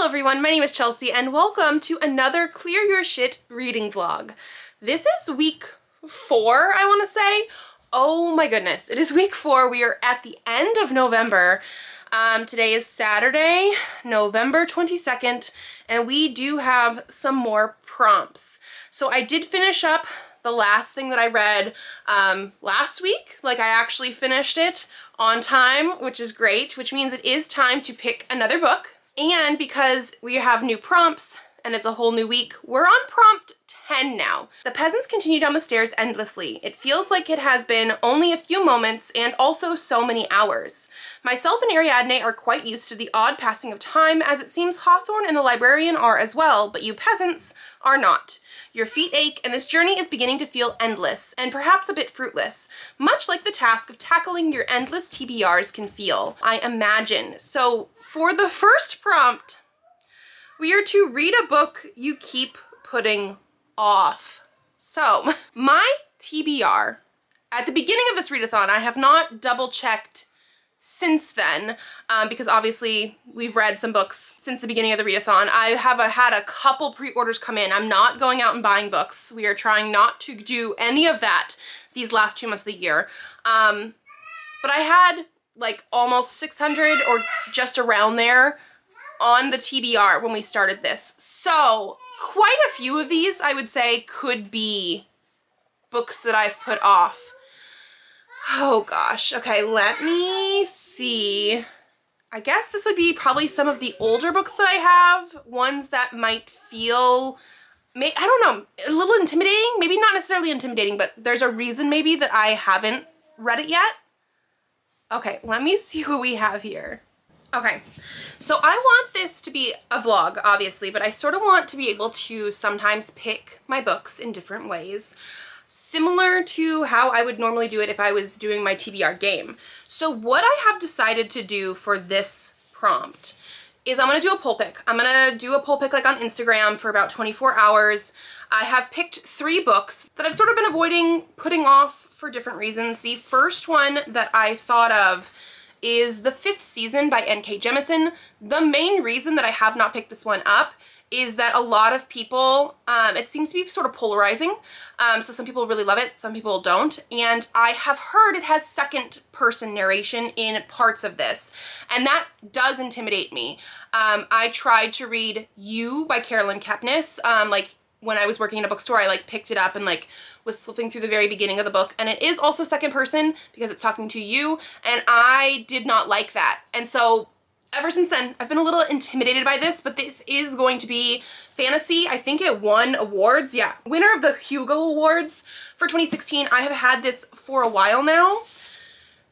everyone, my name is Chelsea and welcome to another Clear Your Shit reading vlog. This is week 4, I want to say. Oh my goodness, it is week 4. We are at the end of November. Today is Saturday, November 22nd, and we do have some more prompts. So I did finish up the last thing that I read last week. Like, I actually finished it on time, which is great, which means it is time to pick another book. And because we have new prompts and it's a whole new week, we're on prompt 10 now. The peasants continue down the stairs endlessly. It feels like it has been only a few moments and also so many hours. Myself and Ariadne are quite used to the odd passing of time, as it seems Hawthorne and the librarian are as well, but you peasants are not. Your feet ache, and this journey is beginning to feel endless, and perhaps a bit fruitless, much like the task of tackling your endless TBRs can feel, I imagine. So for the first prompt, we are to read a book you keep putting off. So my TBR, at the beginning of this readathon, I have not double checked since then, because obviously we've read some books since the beginning of the readathon. I have had a couple pre-orders come in. I'm not going out and buying books. We are trying not to do any of that these last 2 months of the year. But I had like almost 600 or just around there on the TBR when we started this. So quite a few of these, I would say, could be books that I've put off. Oh gosh, okay, let me see. I guess this would be probably some of the older books that I have, ones that might feel, I don't know, a little intimidating, maybe not necessarily intimidating, but there's a reason maybe that I haven't read it yet. Okay, let me see who we have here. Okay, so I want this to be a vlog, obviously, but I sort of want to be able to sometimes pick my books in different ways, similar to how I would normally do it if I was doing my TBR game. So what I have decided to do for this prompt is I'm going to do a poll pick. I'm going to do a poll pick like on Instagram for about 24 hours. I have picked 3 books that I've sort of been avoiding putting off for different reasons. The first one that I thought of is The Fifth Season by N.K. Jemisin. The main reason that I have not picked this one up is that a lot of people, it seems to be sort of polarizing. So some people really love it, some people don't. And I have heard it has second person narration in parts of this, and that does intimidate me. I tried to read You by Carolyn Kepnes, like when I was working in a bookstore. I like picked it up and like was flipping through the very beginning of the book, and it is also second person because it's talking to you, and I did not like that. And so ever since then, I've been a little intimidated by this, but this is going to be fantasy. I think it won awards. Yeah, winner of the Hugo Awards for 2016. I have had this for a while now,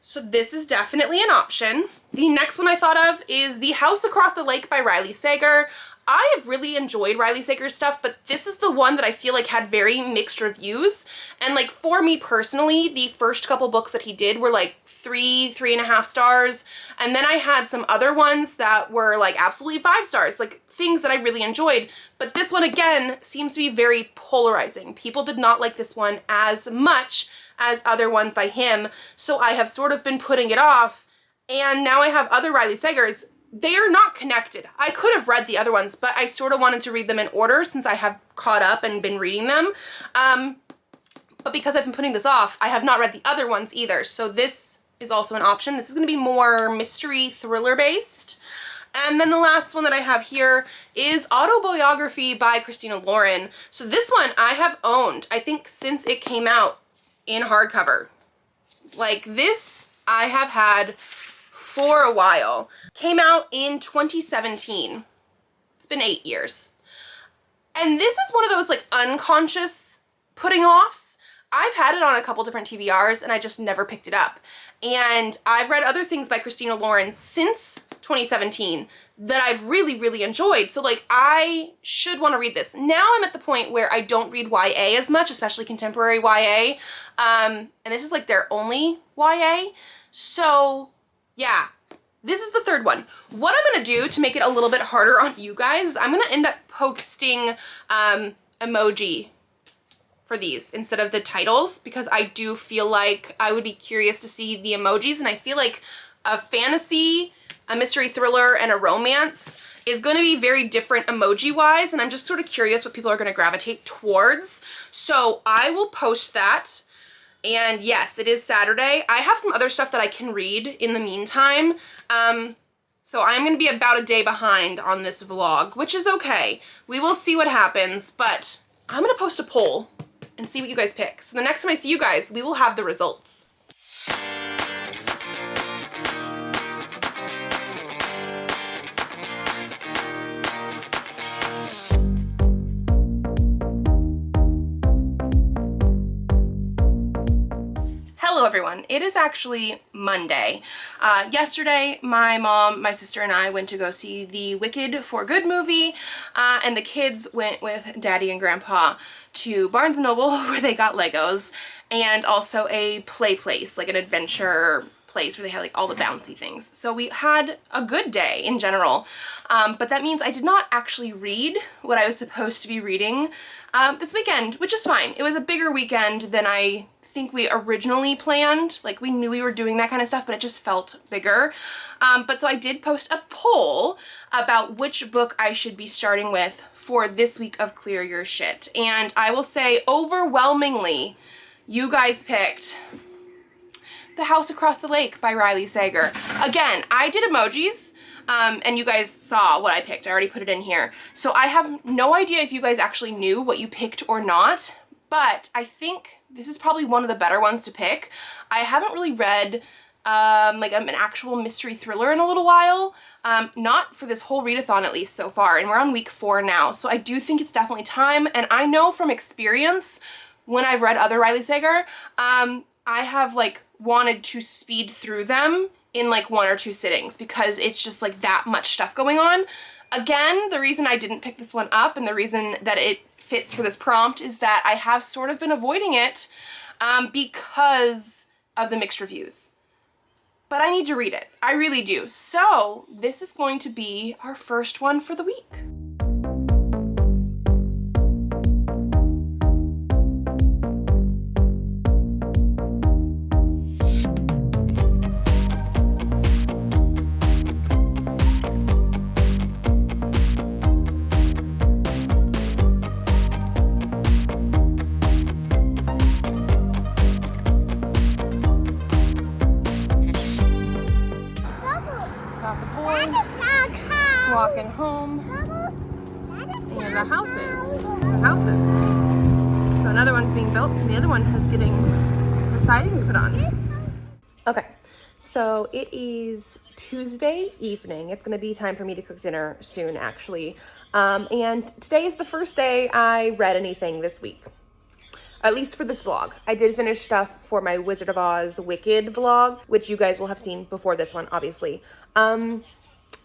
so this is definitely an option. The next one I thought of is The House Across the Lake by Riley Sager. I have really enjoyed Riley Sager's stuff, but this is the one that I feel like had very mixed reviews. And like for me personally, the first couple books that he did were like 3.5 stars. And then I had some other ones that were like absolutely 5 stars, like things that I really enjoyed. But this one again seems to be very polarizing. People did not like this one as much as other ones by him. So I have sort of been putting it off. And now I have other Riley Sagers. They are not connected. I could have read the other ones, but I sort of wanted to read them in order since I have caught up and been reading them. But because I've been putting this off, I have not read the other ones either. So this is also an option. This is going to be more mystery thriller based. And then the last one that I have here is Autoboyography by Christina Lauren. So this one I have owned, I think, since it came out in hardcover. Like this I have had for a while. Came out in 2017. It's been 8 years. And this is one of those like unconscious putting offs. I've had it on a couple different TBRs and I just never picked it up. And I've read other things by Christina Lauren since 2017 that I've really, really enjoyed. So like I should want to read this. Now I'm at the point where I don't read YA as much, especially contemporary YA. And this is like their only YA. So yeah, this is the third one. What I'm gonna do to make it a little bit harder on you guys, I'm gonna end up posting emoji for these instead of the titles, because I do feel like I would be curious to see the emojis, and I feel like a fantasy, a mystery thriller, and a romance is going to be very different emoji-wise, and I'm just sort of curious what people are going to gravitate towards. So I will post that. And yes, it is Saturday. I have some other stuff that I can read in the meantime. So I'm going to be about a day behind on this vlog, which is okay. We will see what happens, but I'm going to post a poll and see what you guys pick. So the next time I see you guys, we will have the results. Hello everyone, it is actually Monday. Yesterday, my mom, my sister, and I went to go see the Wicked for Good movie, and the kids went with Daddy and Grandpa to Barnes & Noble where they got Legos, and also a play place, like an adventure place where they had like all the bouncy things. So we had a good day in general, but that means I did not actually read what I was supposed to be reading this weekend, which is fine. It was a bigger weekend than I think we originally planned. Like, we knew we were doing that kind of stuff, but it just felt bigger. But so I did post a poll about which book I should be starting with for this week of Clear Your Shit. And I will say overwhelmingly, you guys picked The House Across the Lake by Riley Sager. Again, I did emojis, and you guys saw what I picked. I already put it in here. So I have no idea if you guys actually knew what you picked or not, but I think this is probably one of the better ones to pick. I haven't really read like an actual mystery thriller in a little while, not for this whole readathon at least so far, and we're on week 4 now, so I do think it's definitely time. And I know from experience, when I've read other Riley Sager, I have like wanted to speed through them in like 1 or 2 sittings because it's just like that much stuff going on. Again, the reason I didn't pick this one up and the reason that it fits for this prompt is that I have sort of been avoiding it because of the mixed reviews. But I need to read it. I really do. So this is going to be our first one for the week. Walking home, and the houses. So another one's being built, and the other one is getting the sidings put on. Okay, so it is Tuesday evening. It's gonna be time for me to cook dinner soon, actually. And today is the first day I read anything this week. At least for this vlog. I did finish stuff for my Wizard of Oz Wicked vlog, which you guys will have seen before this one, obviously.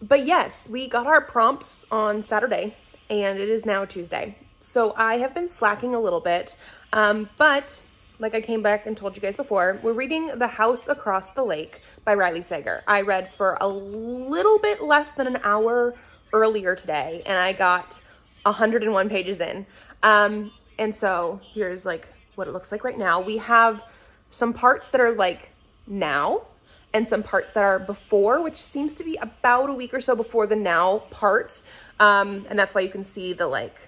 But yes, we got our prompts on Saturday, and it is now Tuesday. So I have been slacking a little bit, but like I came back and told you guys before, we're reading The House Across the Lake by Riley Sager. I read for a little bit less than an hour earlier today, and I got 101 pages in. And so here's like what it looks like right now. We have some parts that are like now, and some parts that are before, which seems to be about a week or so before the now part. And that's why you can see the like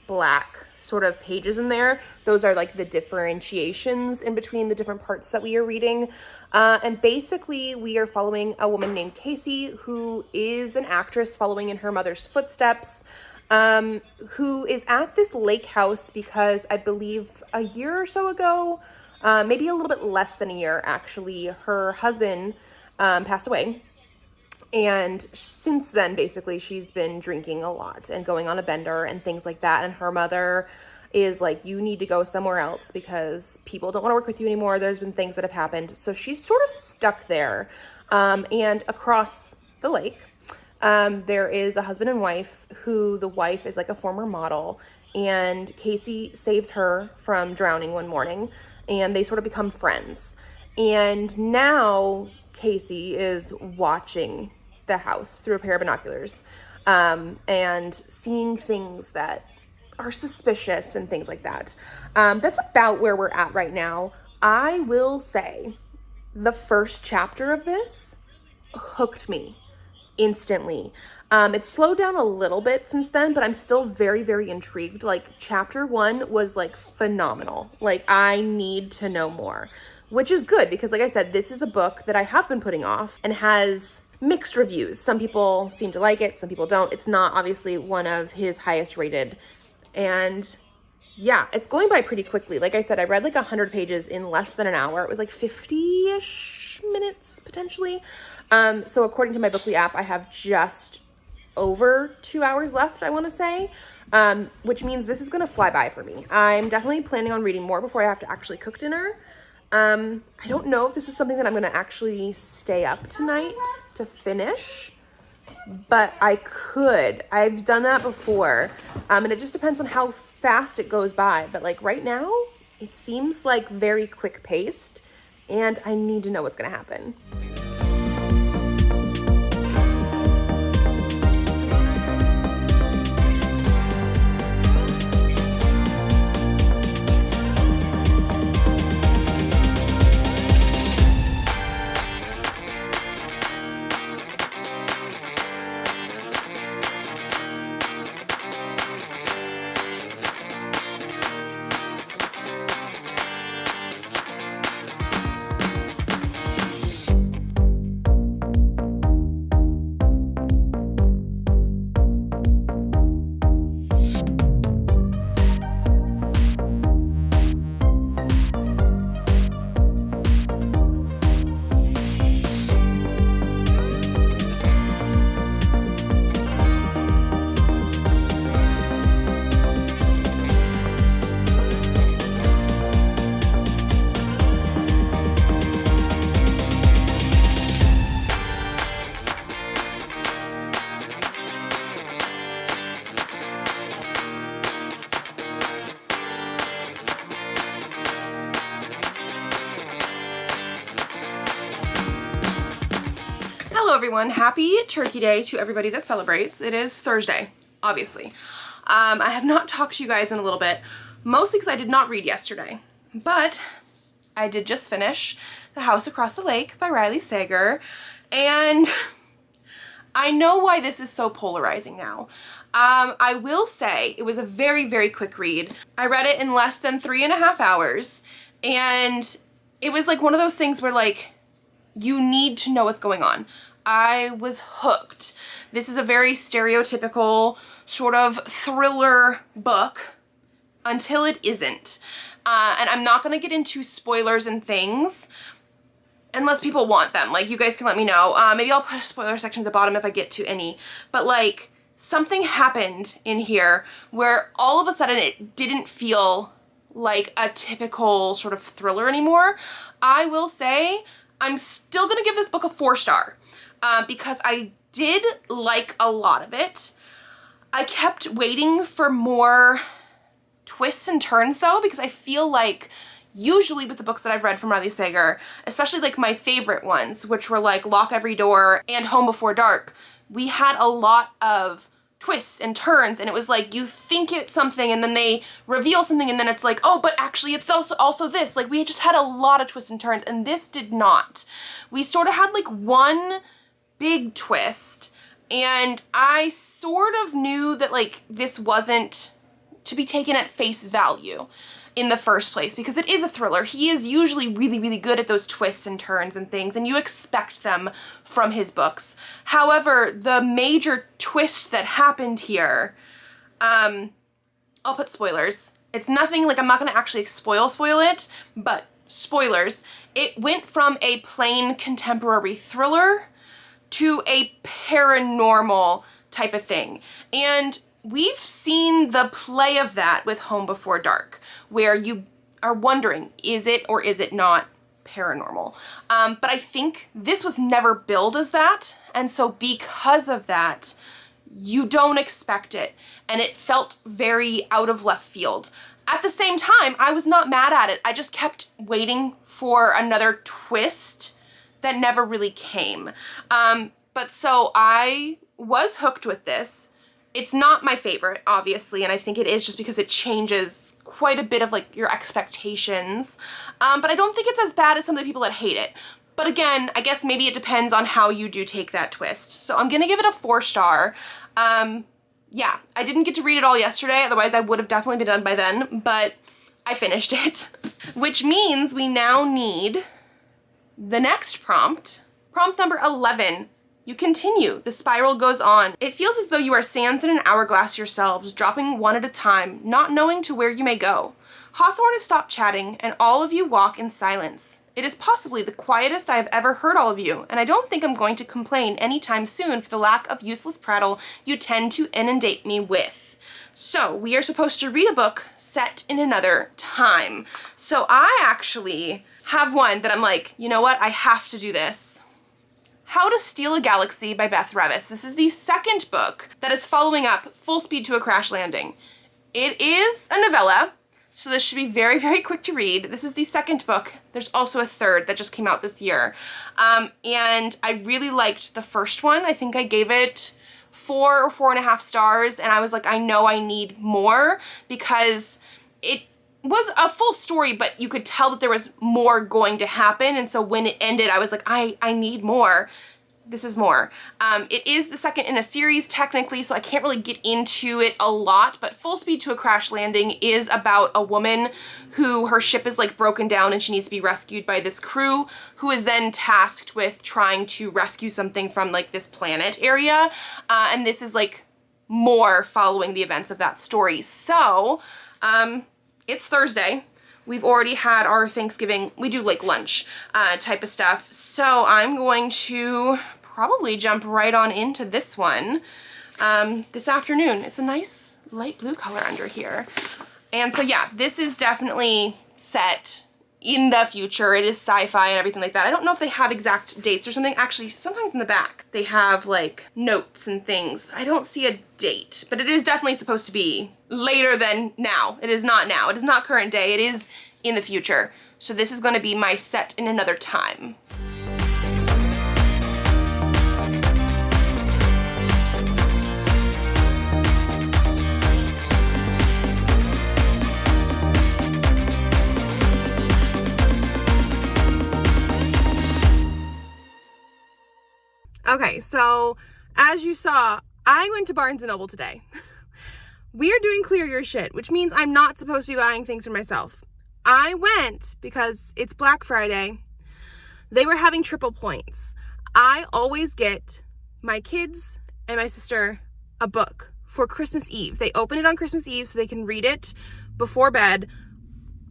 black sort of pages in there. Those are like the differentiations in between the different parts that we are reading. And basically we are following a woman named Casey, who is an actress following in her mother's footsteps, who is at this lake house because I believe a year or so ago, maybe a little bit less than a year actually, her husband passed away, and since then basically she's been drinking a lot and going on a bender and things like that, and her mother is like, you need to go somewhere else because people don't want to work with you anymore. There's been things that have happened, so she's sort of stuck there. And across the lake there is a husband and wife, who the wife is like a former model, and Casey saves her from drowning one morning, and they sort of become friends. And now Casey is watching the house through a pair of binoculars, and seeing things that are suspicious and things like that. That's about where we're at right now. I will say the first chapter of this hooked me instantly. It's slowed down a little bit since then, but I'm still very, very intrigued. Like, chapter 1 was like phenomenal. Like, I need to know more, which is good because, like I said, this is a book that I have been putting off and has mixed reviews. Some people seem to like it, some people don't. It's not obviously one of his highest rated. And yeah, it's going by pretty quickly. Like I said, I read like 100 pages in less than an hour. It was like 50-ish minutes potentially. So according to my Bookly app, I have just over 2 hours left, I want to say, which means this is going to fly by for me. I'm definitely planning on reading more before I have to actually cook dinner. I don't know if this is something that I'm going to actually stay up tonight to finish, but I could. I've done that before, and it just depends on how fast it goes by. But like right now, it seems like very quick paced, and I need to know what's going to happen. Hello everyone, happy Turkey Day to everybody that celebrates. It is Thursday, obviously. I have not talked to you guys in a little bit, mostly because I did not read yesterday, but I did just finish The House Across the Lake by Riley Sager, and I know why this is so polarizing now. I will say it was a very, very quick read. I read it in less than 3.5 hours, and it was like one of those things where like, you need to know what's going on. I was hooked. This is a very stereotypical sort of thriller book until it isn't. And I'm not gonna get into spoilers and things unless people want them. Like, you guys can let me know. Maybe I'll put a spoiler section at the bottom if I get to any. But like, something happened in here where all of a sudden it didn't feel like a typical sort of thriller anymore. I will say I'm still gonna give this book a 4-star because I did like a lot of it. I kept waiting for more twists and turns though, because I feel like usually with the books that I've read from Riley Sager, especially like my favorite ones, which were like Lock Every Door and Home Before Dark, we had a lot of twists and turns, and it was like you think it's something and then they reveal something and then it's like, oh, but actually it's also this. Like, we just had a lot of twists and turns, and this did not. We sort of had like one big twist, and I sort of knew that like this wasn't to be taken at face value in the first place, because it is a thriller. He is usually really, really good at those twists and turns and things, and you expect them from his books. However, the major twist that happened here, I'll put spoilers. It's nothing, like, I'm not gonna actually spoil it, but spoilers. It went from a plain contemporary thriller to a paranormal type of thing. And we've seen the play of that with Home Before Dark, where you are wondering, is it or is it not paranormal? But I think this was never billed as that, and so because of that, you don't expect it, and it felt very out of left field. At the same time, I was not mad at it. I just kept waiting for another twist that never really came. But so I was hooked with this. It's not my favorite, obviously, and I think it is just because it changes quite a bit of like your expectations. But I don't think it's as bad as some of the people that hate it. But again, I guess maybe it depends on how you do take that twist. So I'm gonna give it a 4-star. Yeah, I didn't get to read it all yesterday, otherwise I would have definitely been done by then, but I finished it. Which means we now need the next prompt. Prompt number 11. You continue. The spiral goes on. It feels as though you are sands in an hourglass yourselves, dropping one at a time, not knowing to where you may go. Hawthorne has stopped chatting, and all of you walk in silence. It is possibly the quietest I have ever heard all of you, and I don't think I'm going to complain anytime soon for the lack of useless prattle you tend to inundate me with. So, we are supposed to read a book set in another time. So I actually have one that I'm like, you know what, I have to do this. How to Steal a Galaxy by Beth Revis. This is the second book that is following up Full Speed to a Crash Landing. It is a novella, so this should be very, very quick to read. This is the second book. There's also a third that just came out this year. And I really liked the first one. I think I gave it 4 or 4.5 stars, and I was like, I know I need more, because it was a full story, but you could tell that there was more going to happen, and so when it ended, I was like, I need more. This is more. It is the second in a series, technically, so I can't really get into it a lot, but Full Speed to a Crash Landing is about a woman who, her ship is like broken down and she needs to be rescued by this crew, who is then tasked with trying to rescue something from like this planet area, and this is like more following the events of that story. So, it's Thursday. We've already had our Thanksgiving, we do like lunch type of stuff. So I'm going to probably jump right on into this one this afternoon. It's a nice light blue color under here. And so yeah, this is definitely set in the future. It is sci-fi and everything like that. I don't know if they have exact dates or something. Actually, sometimes in the back they have like notes and things. I don't see a date, but it is definitely supposed to be later than now. It is not now. It is not current day. It is in the future. So this is going to be my set in another time. Okay, so as you saw, I went to Barnes & Noble today. We are doing Clear Your Shit, which means I'm not supposed to be buying things for myself. I went because it's Black Friday. They were having triple points. I always get my kids and my sister a book for Christmas Eve. They open it on Christmas Eve so they can read it before bed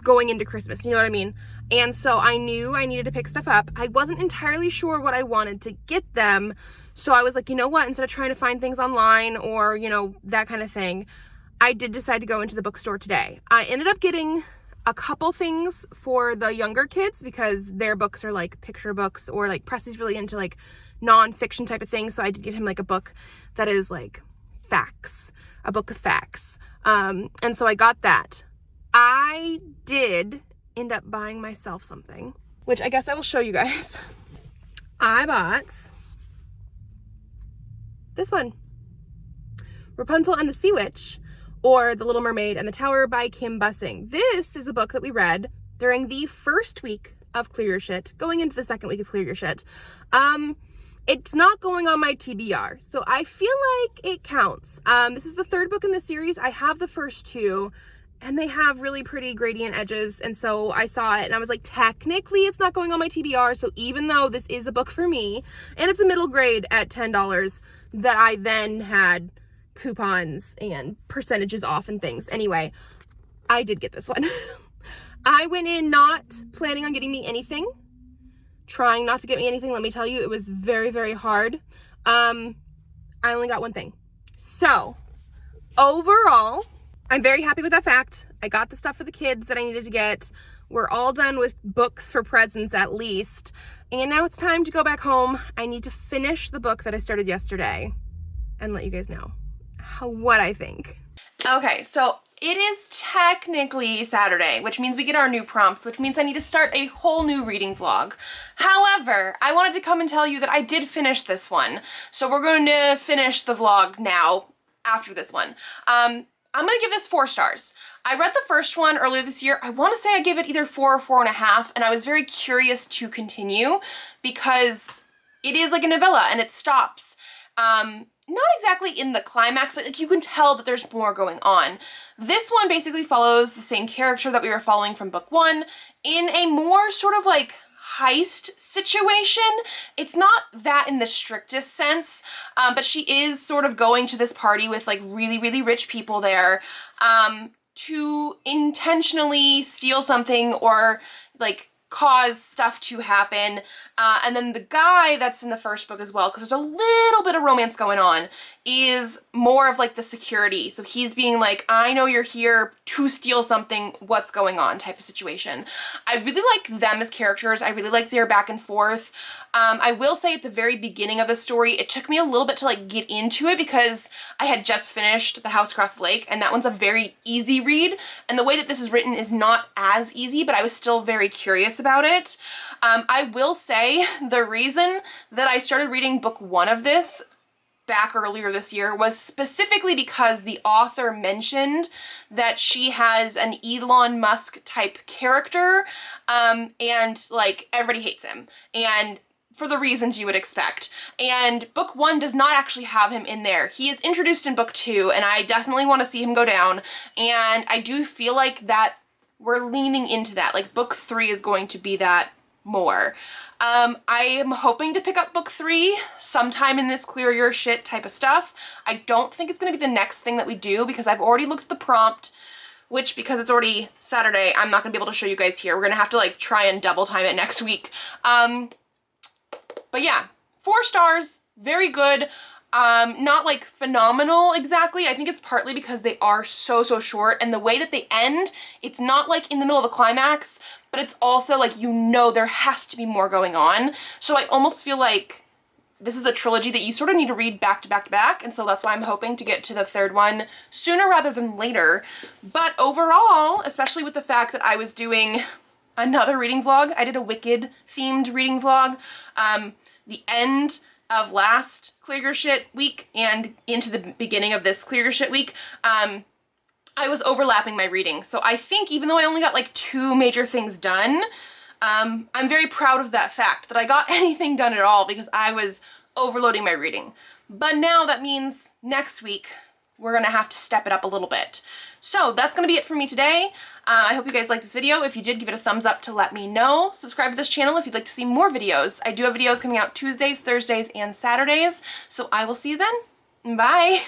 going into Christmas, you know what I mean? And so I knew I needed to pick stuff up. I wasn't entirely sure what I wanted to get them, so I was like, you know what, instead of trying to find things online or, you know, that kind of thing, I did decide to go into the bookstore today. I ended up getting a couple things for the younger kids because their books are like picture books, or like Presley's really into like non-fiction type of things, so I did get him like a book that is like facts, a book of facts. And so I got that. I did end up buying myself something, which I guess I will show you guys. I bought this one, Rapunzel and the Sea Witch, or The Little Mermaid and the Tower by Kim Bussing. This is a book that we read during the first week of Clear Your Shit, going into the second week of Clear Your Shit. It's not going on my TBR, so I feel like it counts. This is the third book in the series. I have the first two, and they have really pretty gradient edges, and so I saw it and I was like, technically it's not going on my TBR, so even though this is a book for me, and it's a middle grade at $10, that I then had coupons and percentages off and things. Anyway, I did get this one. I went in not planning on getting me anything, trying not to get me anything. Let me tell you, it was very, very hard. I only got one thing. So overall, I'm very happy with that fact. I got the stuff for the kids that I needed to get. We're all done with books for presents at least. And now it's time to go back home. I need to finish the book that I started yesterday and let you guys know what I think. Okay, so it is technically Saturday, which means we get our new prompts, which means I need to start a whole new reading vlog. However, I wanted to come and tell you that I did finish this one. So we're going to finish the vlog now after this one. I'm gonna give this 4 stars. I read the first one earlier this year. I want to say I gave it either 4 or 4.5, and I was very curious to continue because it is like a novella and it stops. Not exactly in the climax, but like you can tell that there's more going on. This one basically follows the same character that we were following from book 1 in a more sort of like heist situation. It's not that in the strictest sense, but she is sort of going to this party with like really, really rich people there to intentionally steal something or like cause stuff to happen. And then the guy that's in the first book as well, because there's a little bit of romance going on, is more of like the security. So he's being like, I know you're here to steal something, what's going on type of situation. I really like them as characters. I really like their back and forth. I will say at the very beginning of the story, it took me a little bit to like get into it because I had just finished The House Across the Lake, and that one's a very easy read. And the way that this is written is not as easy, but I was still very curious about it. I will say the reason that I started reading book 1 of this back earlier this year was specifically because the author mentioned that she has an Elon Musk type character, and like everybody hates him, and for the reasons you would expect. And book 1 does not actually have him in there. He is introduced in book 2, and I definitely want to see him go down, and I do feel like that we're leaning into that. Like book 3 is going to be that more. I am hoping to pick up book 3 sometime in this Clear Your Shit type of stuff. I don't think it's going to be the next thing that we do because I've already looked at the prompt, which because it's already Saturday, I'm not going to be able to show you guys here. We're going to have to like try and double time it next week. But yeah, 4 stars, very good. Not like phenomenal exactly. I think it's partly because they are so short, and the way that they end, it's not like in the middle of a climax, but it's also like, you know, there has to be more going on. So I almost feel like this is a trilogy that you sort of need to read back to back to back, and so that's why I'm hoping to get to the 3rd one sooner rather than later. But overall, especially with the fact that I was doing another reading vlog, I did a Wicked themed reading vlog, the end of last Clear Your Shit week and into the beginning of this Clear Your Shit week, I was overlapping my reading. So I think even though I only got like 2 major things done, I'm very proud of that fact that I got anything done at all because I was overloading my reading. But now that means next week we're gonna have to step it up a little bit. So that's gonna be it for me today. I hope you guys liked this video. If you did, give it a thumbs up to let me know. Subscribe to this channel if you'd like to see more videos. I do have videos coming out Tuesdays, Thursdays, and Saturdays. So I will see you then. Bye.